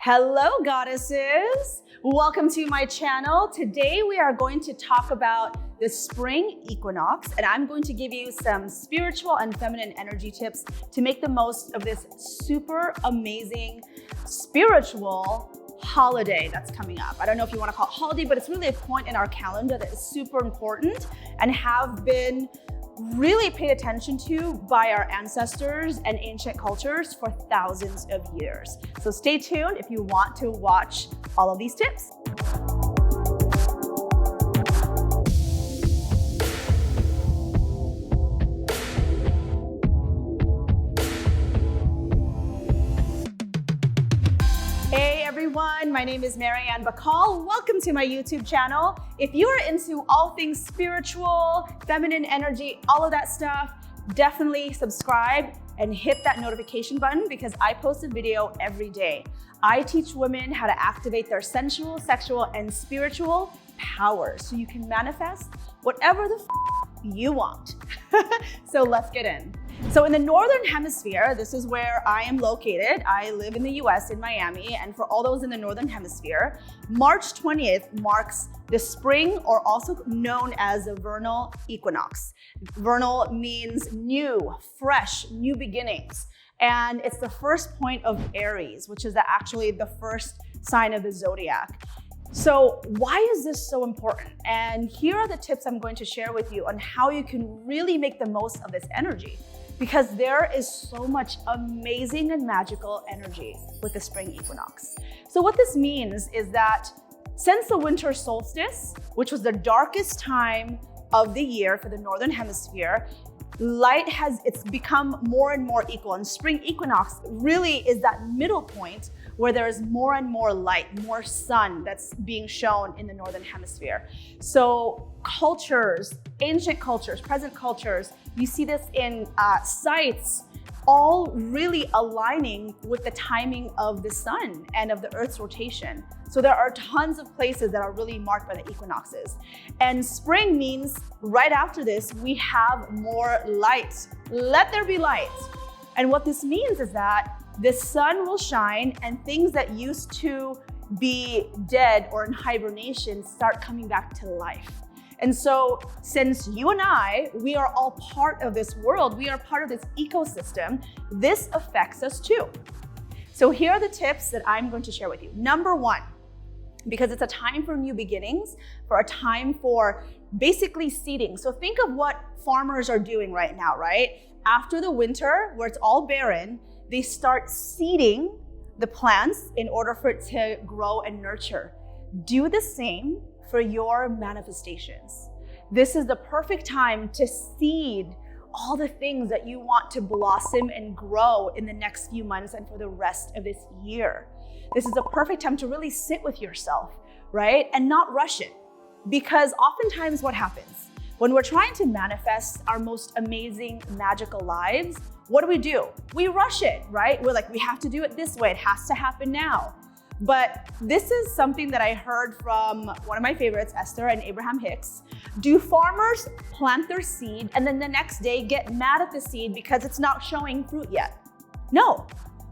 Hello, goddesses. Welcome to my channel. Today we are going to talk about the spring equinox, and I'm going to give you some spiritual and feminine energy tips to make the most of this super amazing spiritual holiday that's coming up. I don't know if you want to call it holiday, but it's really a point in our calendar that is super important and have been really paid attention to by our ancestors and ancient cultures for thousands of years. So stay tuned if you want to watch all of these tips. Hey everyone, my name is Magickal. Welcome to my YouTube channel. If you are into all things spiritual, feminine energy, all of that stuff, definitely subscribe and hit that notification button because I post a video every day. I teach women how to activate their sensual, sexual, and spiritual powers so you can manifest whatever the you want. So let's get in. So in the Northern Hemisphere, this is where I am located. I live in the US in Miami, and for all those in the Northern Hemisphere, March 20th marks the spring, or also known as the vernal equinox. Vernal means new, fresh, new beginnings. And it's the first point of Aries, which is actually the first sign of the zodiac. So why is this so important? And here are the tips I'm going to share with you on how you can really make the most of this energy, because there is so much amazing and magical energy with the spring equinox. So what this means is that since the winter solstice, which was the darkest time of the year for the Northern Hemisphere, it's become more and more equal. And spring equinox really is that middle point where there is more and more light, more sun that's being shown in the Northern Hemisphere. So cultures, ancient cultures, present cultures, you see this in sites, all really aligning with the timing of the sun and of the Earth's rotation. So there are tons of places that are really marked by the equinoxes. And spring means right after this, we have more light. Let there be light. And what this means is that the sun will shine and things that used to be dead or in hibernation start coming back to life. And so since you and we are all part of this world, we are part of this ecosystem, this affects us too. So here are the tips that I'm going to share with you. Number one, because it's a time for new beginnings, for a time for basically seeding. So think of what farmers are doing right now, right? After the winter, where it's all barren, they start seeding the plants in order for it to grow and nurture. Do the same for your manifestations. This is the perfect time to seed all the things that you want to blossom and grow in the next few months and for the rest of this year. This is a perfect time to really sit with yourself, right? And not rush it. Because oftentimes what happens when we're trying to manifest our most amazing magical lives, what do? We rush it, right? We're like, we have to do it this way. It has to happen now. But this is something that I heard from one of my favorites, Esther and Abraham Hicks. Do farmers plant their seed and then the next day get mad at the seed because it's not showing fruit yet? No.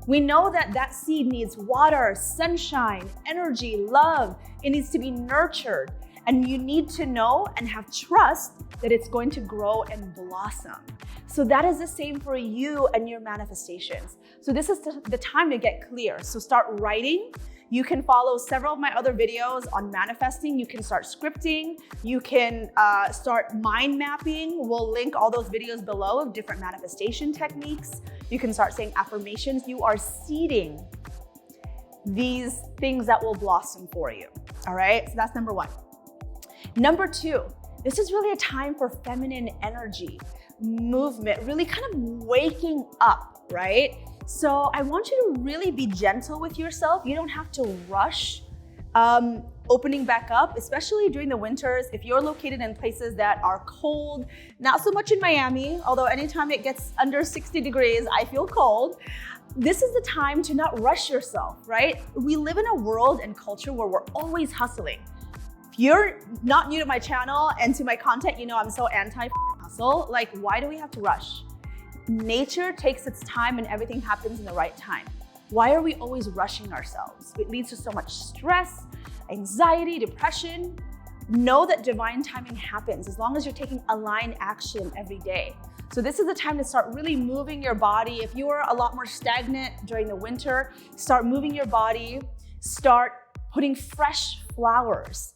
We know that that seed needs water, sunshine, energy, love. It needs to be nurtured. And you need to know and have trust that it's going to grow and blossom. So that is the same for you and your manifestations. So this is the time to get clear. So start writing. You can follow several of my other videos on manifesting. You can start scripting. You can start mind mapping. We'll link all those videos below of different manifestation techniques. You can start saying affirmations. You are seeding these things that will blossom for you. All right, so that's number one. Number two, this is really a time for feminine energy, movement, really kind of waking up, right? So I want you to really be gentle with yourself. You don't have to rush opening back up, especially during the winters. If you're located in places that are cold, not so much in Miami, although anytime it gets under 60 degrees, I feel cold. This is the time to not rush yourself, right? We live in a world and culture where we're always hustling. If you're not new to my channel and to my content, you know I'm so anti-hustle. Like, why do we have to rush? Nature takes its time and everything happens in the right time. Why are we always rushing ourselves? It leads to so much stress, anxiety, depression. Know that divine timing happens as long as you're taking aligned action every day. So this is the time to start really moving your body. If you are a lot more stagnant during the winter, start moving your body, start putting fresh flowers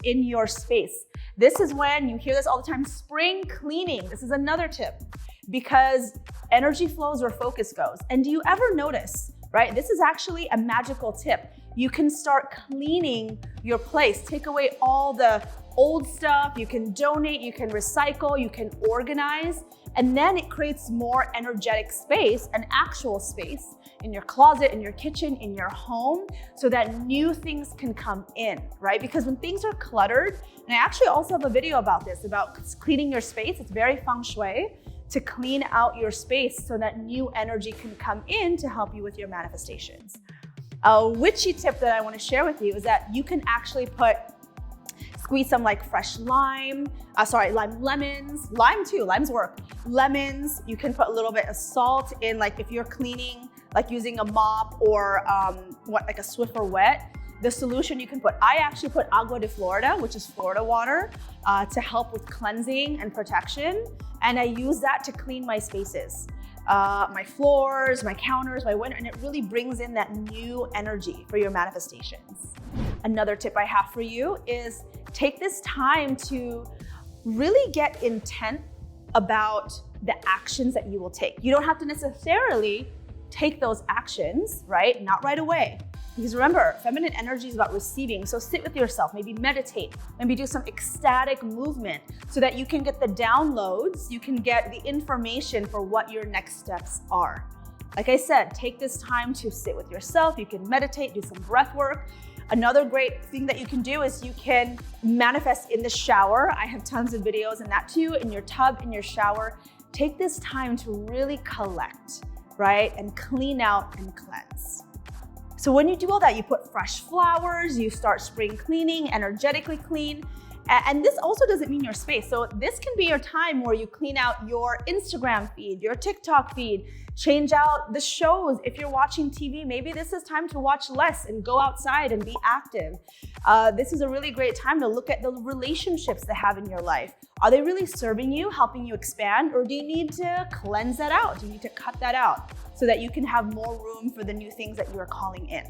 in your space. This is when you hear this all the time, spring cleaning. This is another tip because energy flows where focus goes. And do you ever notice, right? This is actually a magical tip. You can start cleaning your place, take away all the old stuff, you can donate, you can recycle, you can organize, and then it creates more energetic space, an actual space in your closet, in your kitchen, in your home, so that new things can come in, right? Because when things are cluttered, and I actually also have a video about this, about cleaning your space, it's very feng shui, to clean out your space so that new energy can come in to help you with your manifestations. A witchy tip that I want to share with you is that you can actually squeeze some like fresh lemons, lime too, limes work. Lemons, you can put a little bit of salt in, like if you're cleaning, like using a mop or like a Swiffer wet. The solution you can put, I actually put agua de Florida, which is Florida water, to help with cleansing and protection. And I use that to clean my spaces. My floors, my counters, my window, and it really brings in that new energy for your manifestations. Another tip I have for you is take this time to really get intent about the actions that you will take. You don't have to necessarily take those actions, right? Not right away. Because remember, feminine energy is about receiving. So sit with yourself, maybe meditate, maybe do some ecstatic movement so that you can get the downloads, you can get the information for what your next steps are. Like I said, take this time to sit with yourself. You can meditate, do some breath work. Another great thing that you can do is you can manifest in the shower. I have tons of videos in that too, in your tub, in your shower. Take this time to really collect, right? And clean out and cleanse. So when you do all that, you put fresh flowers, you start spring cleaning, energetically clean. And this also doesn't mean your space. So this can be your time where you clean out your Instagram feed, your TikTok feed, change out the shows. If you're watching TV, maybe this is time to watch less and go outside and be active. This is a really great time to look at the relationships that have in your life. Are they really serving you, helping you expand, or do you need to cleanse that out? Do you need to cut that out so that you can have more room for the new things that you're calling in,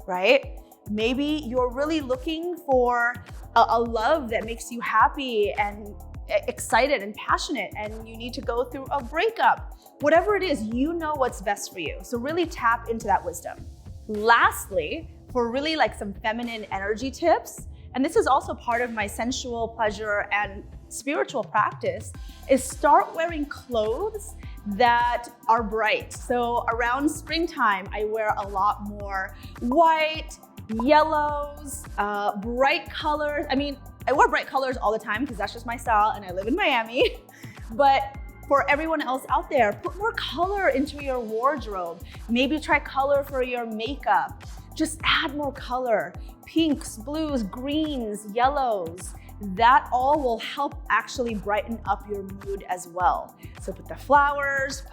right? Maybe you're really looking for a love that makes you happy and excited and passionate, and you need to go through a breakup. Whatever it is, you know what's best for you. So really tap into that wisdom. Lastly, for really like some feminine energy tips, and this is also part of my sensual pleasure and spiritual practice, is start wearing clothes that are bright. So around springtime, I wear a lot more white, yellows, bright colors. I mean, I wear bright colors all the time because that's just my style and I live in Miami. But for everyone else out there, put more color into your wardrobe. Maybe try color for your makeup. Just add more color. Pinks, blues, greens, yellows. That all will help actually brighten up your mood as well. So put the flowers,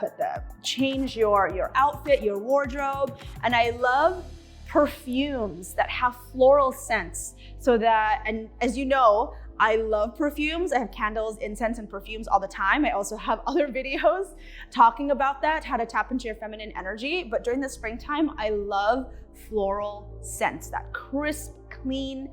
change your outfit, your wardrobe. And I love perfumes that have floral scents so that, and as you know, I love perfumes. I have candles, incense, and perfumes all the time. I also have other videos talking about that, how to tap into your feminine energy. But during the springtime, I love floral scents, that crisp, clean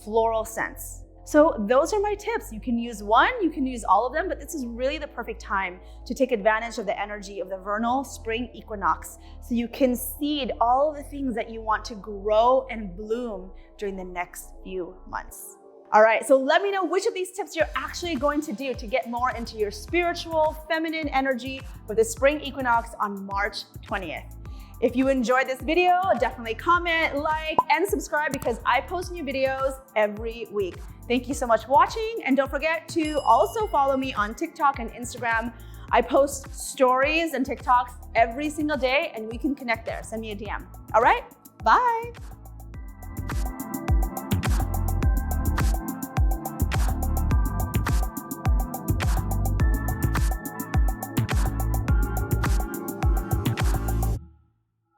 floral scents. So those are my tips. You can use one, you can use all of them, but this is really the perfect time to take advantage of the energy of the vernal spring equinox so you can seed all of the things that you want to grow and bloom during the next few months. All right, so let me know which of these tips you're actually going to do to get more into your spiritual, feminine energy for the spring equinox on March 20th. If you enjoyed this video, definitely comment, like, and subscribe because I post new videos every week. Thank you so much for watching, and don't forget to also follow me on TikTok and Instagram. I post stories and TikToks every single day, and we can connect there. Send me a DM. All right, bye.